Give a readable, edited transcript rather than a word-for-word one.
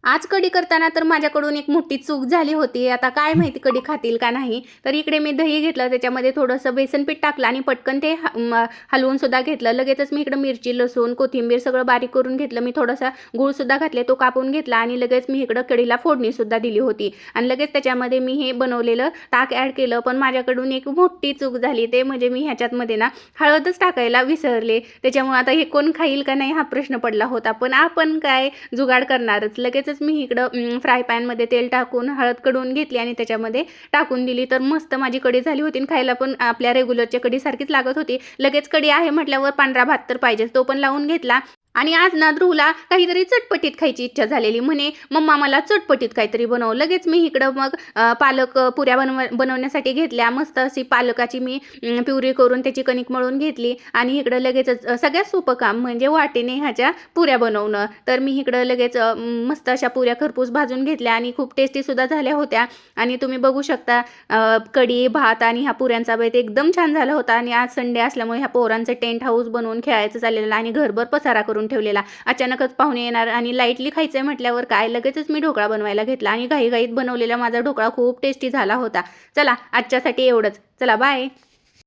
आज कढी करताना तर माझ्याकडून एक मोठी चूक झाली होती. आता काय माहिती कढी खातील का नाही. तर इकडे मी दही घेतलं, त्याच्यामध्ये थोडंसं बेसन पीठ टाकलं आणि पटकन ते हलवून सुद्धा घेतलं. लगेचच मी इकडं मिरची, लसूण, कोथिंबीर सगळं बारीक करून घेतलं. मी थोडासा गूळसुद्धा घातले, तो कापून घेतला आणि लगेच मी इकडं कढीला फोडणीसुद्धा दिली होती. आणि लगेच त्याच्यामध्ये मी हे बनवलेलं ताक ॲड केलं. पण माझ्याकडून एक मोठी चूक झाली, ते म्हणजे मी ह्याच्यामध्ये ना हळदच टाकायला विसरले. त्याच्यामुळे आता हे कोण खाईल का नाही हा प्रश्न पडला होता. पण आपण काय जुगाड करणारच. लगेचच मी इकडं फ्राय पॅनमध्ये तेल टाकून हळद कडवून घेतली आणि त्याच्यामध्ये टाकून दिली. तर मस्त माझी कढी झाली होती आणि खायला पण आपल्या रेग्युलरच्या कढीसारखीच लागत होती. लगेच कढी आहे म्हटल्यावर पांढरा भात तर पाहिजेच, तो पण लावून घेतला. आणि आज ना ध्रुवला काहीतरी चटपटीत खायची इच्छा झालेली. म्हणे मम्मा मला चटपटीत काहीतरी बनव. लगेच मी इकडं मग पालक पुऱ्या बनवण्यासाठी घेतल्या. मस्त अशी पालकाची मी प्युरी करून त्याची कणिक मळून घेतली आणि इकडं लगेचच सगळ्यात सोपं काम म्हणजे वाटीने ह्याच्या पुऱ्या बनवणं. तर मी इकडं लगेच मस्त अशा पुऱ्या खरपूस भाजून घेतल्या आणि खूप टेस्टीसुद्धा झाल्या होत्या. आणि तुम्ही बघू शकता कढी, भात आणि ह्या पुऱ्यांचा बेत एकदम छान झाला होता. आणि आज संडे असल्यामुळे ह्या पोरांचं टेंट हाऊस बनवून खेळायचं चाललेलं आणि घरभर पसारा करून ठेवलेला. अचानकच पाहुणे येणार आणि लाईटली खायचंय म्हटल्यावर काय लगेचच मी ढोकळा बनवायला घेतला आणि घाईघाईत बनवलेला माझा ढोकळा खूप टेस्टी झाला होता. चला आजच्यासाठी एवढंच. चला बाय.